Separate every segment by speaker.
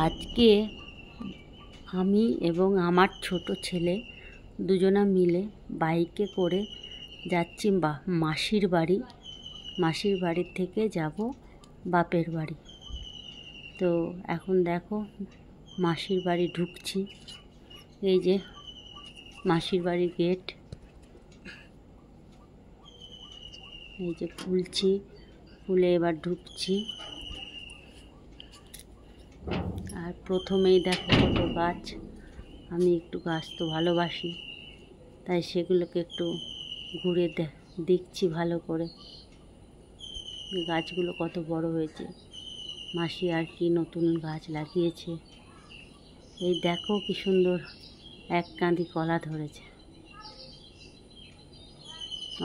Speaker 1: আজকে আমি এবং আমার ছোট ছেলে দুজনা মিলে বাইকে করে যাচ্ছি মাসির বাড়ি। মাসির বাড়ির থেকে যাব বাপের বাড়ি। তো এখন দেখো মাসির বাড়ি ঢুকছি। এই যে মাসির বাড়ির গেট, এই যে খুলছি, খুলে এবার ঢুকছি। আর প্রথমেই দেখো কত গাছ। আমি একটু গাছ তো ভালোবাসি, তাই সেগুলোকে একটু ঘুরে দেখছি ভালো করে। গাছগুলো কত বড় হয়েছে, মাসি আর কি নতুন গাছ লাগিয়েছে। এই দেখো কি সুন্দর এক কাঁদি কলা ধরেছে,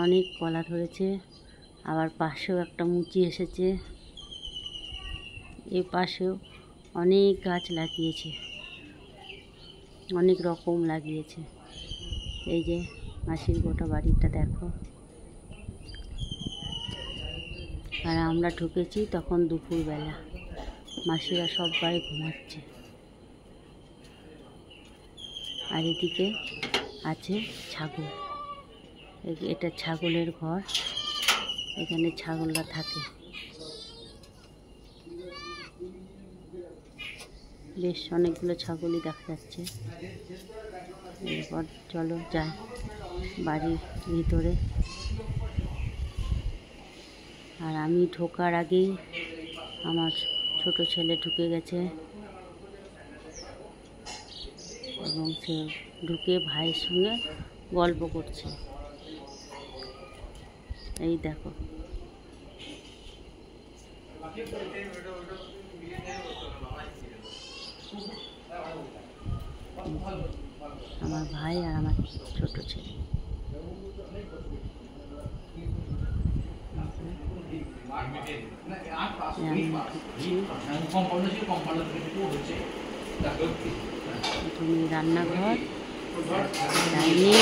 Speaker 1: অনেক কলা ধরেছে। আবার পাশেও একটা মুচি এসেছে, এ পাশেও অনেক গাছ লাগিয়েছে, অনেক রকম লাগিয়েছে। এই যে মাসির গোটা বাড়িটা দেখো। আর আমরা ঢুকেছি তখন দুপুরবেলা, মাসিরা সবাই ঘুমাচ্ছে। আর এদিকে আছে ছাগল, এটা ছাগলের ঘর, এখানে ছাগলরা থাকে। বেশ অনেকগুলো ছাগলই দেখা যাচ্ছে। এরপর চলো যাই বাড়ির ভিতরে। আর আমি ঢোকার আগেই আমার ছোট ছেলে ঢুকে গেছে, এবং সে ঢুকে ভাইয়ের সঙ্গে গল্প করছে। এই দেখো আমার ভাই আর আমার ছোট ছেলে। প্রথমে রান্নাঘর, ডাইনিং,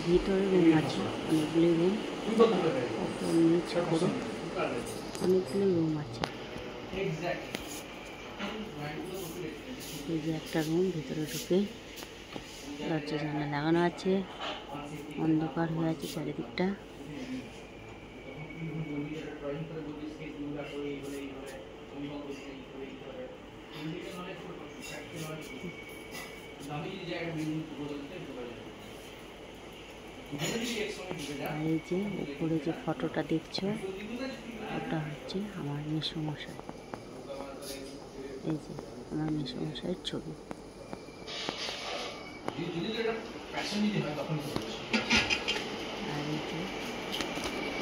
Speaker 1: ভিতরে রুম আছে অনেকগুলি রুম, নিচে করে অনেকগুলো রুম আছে। এই যে একটা রুম, ভিতরে ঢুকে দরজা জানলা লাগানো আছে, অন্ধকার হয়ে আছে চারিদিকটা। আর এই যে উপরে যে ফটোটা দেখছো, ওটা হচ্ছে আমার মেসোমশাই। এই যে আমার মেসোমশাইয়ের ছবি। আর এই যে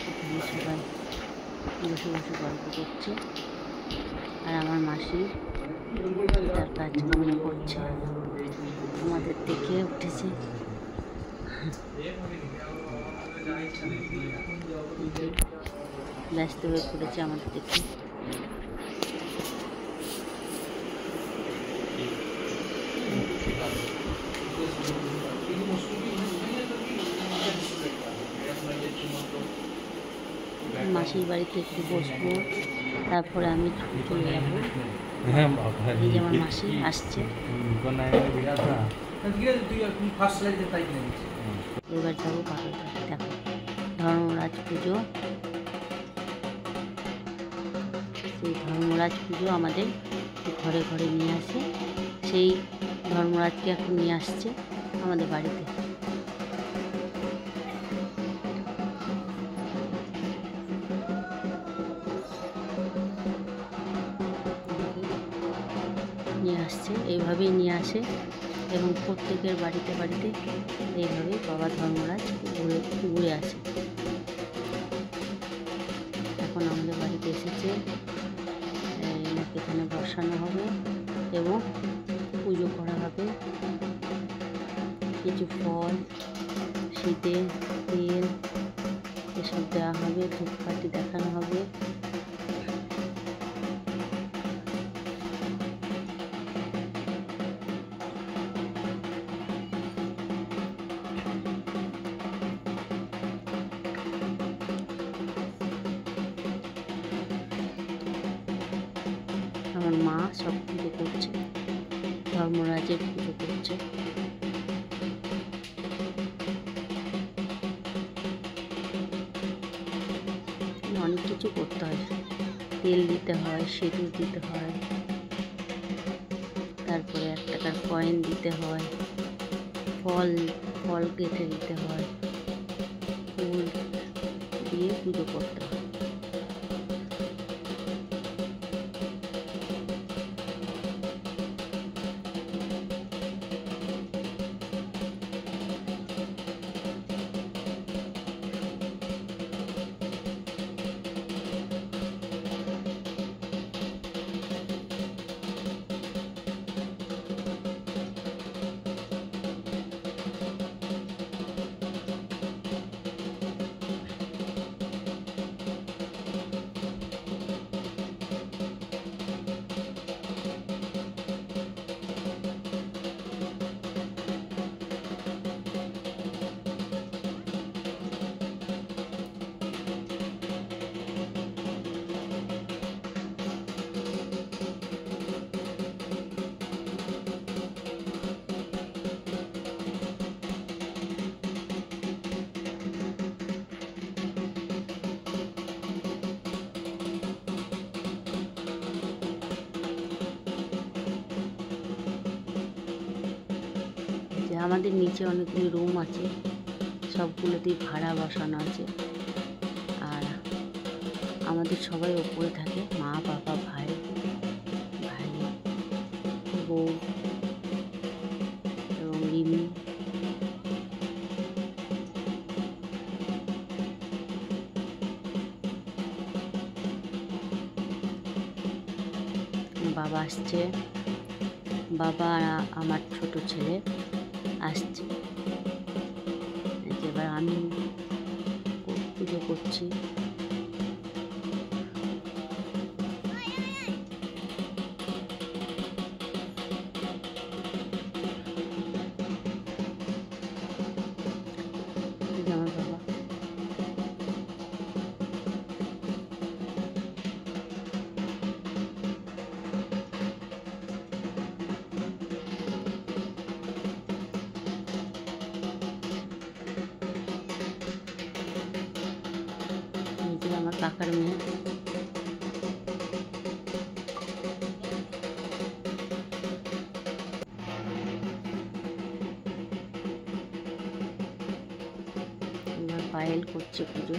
Speaker 1: এখানে সবাই বসে বসে গল্প করছে। আর আমার মাসি তার কাজকর্ম করছে, আমাদের দেখে উঠেছে। ব্যস্ত হয়ে পড়েছে আমাদের দেখে। মাসির বাড়িতে একটু বসবো, তারপরে আমি চলে যাবো। এই যে আমার মাসি আসছে। এবার যাবো বাপের বাড়ি। দেখো ধর্মরাজ পুজো, সেই ধর্মরাজ পুজো আমাদের ঘরে ঘরে নিয়ে আসে। সেই ধর্মরাজকে এখন নিয়ে আসছে আমাদের বাড়িতে। নিয়ে আসছে, এইভাবেই নিয়ে আসে, এবং প্রত্যেকের বাড়িতে বাড়িতে এইভাবেই বাবা ধর্মরাজ ঘুরে আসে। এখন আমাদের বাড়িতে এসেছে, এনাকে এখানে বসানো হবে এবং পুজো করা হবে। কিছু ফল, শীতে তেল এসব দেওয়া হবে, ধূপকাঠি দেখানো হবে। আমার মা সব পুজো করছে, ধর্মরাজের পুজো করছে। অনেক কিছু করতে হয়, তেল দিতে হয়, সিঁদুর দিতে হয়, তারপরে 1 টাকার কয়েন দিতে হয়, ফল গেঁথে দিতে হয়, ফুল দিয়ে পুজো করতে হয়। আমাদের নিচে অনেকগুলি রুম আছে, সবগুলোতেই ভাড়া বসানো আছে। আর আমাদের সবাই ওপরে থাকে, মা, বাবা, ভাই, বউ এবং রিমি। বাবা আসছে, বাবা আর আমার ছোট ছেলে আসছে। এবার আমি পুজো করছি। আমার বাবা আমার কাকার মেয়ে। এবার পায়েল করছে পুজো।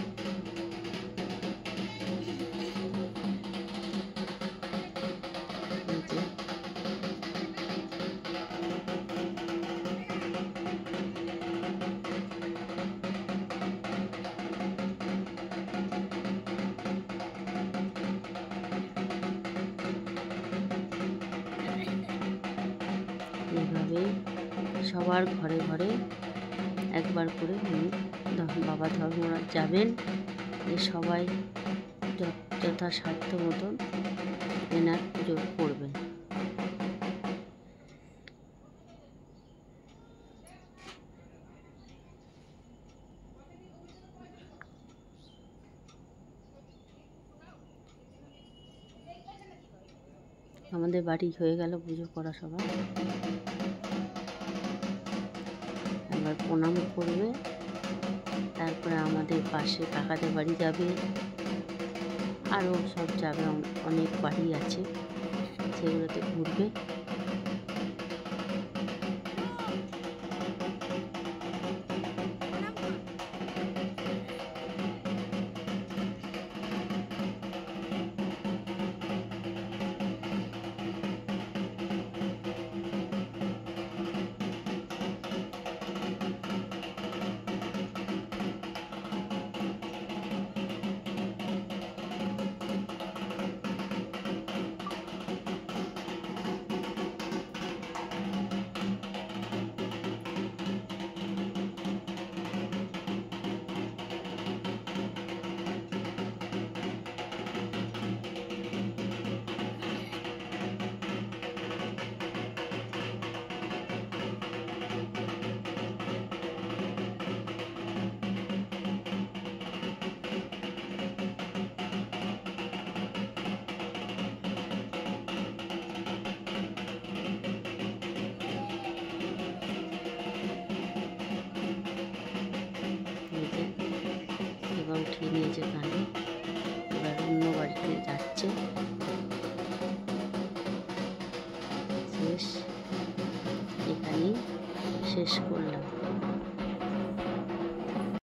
Speaker 1: এইভাবে সবার ঘরে ঘরে একবার করে বাবা ধর্মরাজ যাবেন, সবাই যথাসাধ্য মতন এনার পুজো করবেন। আমাদের বাড়ি হয়ে গেল পুজো করা সবাই। এবার প্রণাম করবে, তারপরে আমাদের পাশে কাকাদের বাড়ি যাবে, আরও সব যাবে, অনেক বাড়ি আছে, সেগুলোতে ঘুরবে। যে কানে, এবার অন্য বাড়িতে যাচ্ছে। শেষ, এখানেই শেষ করলাম।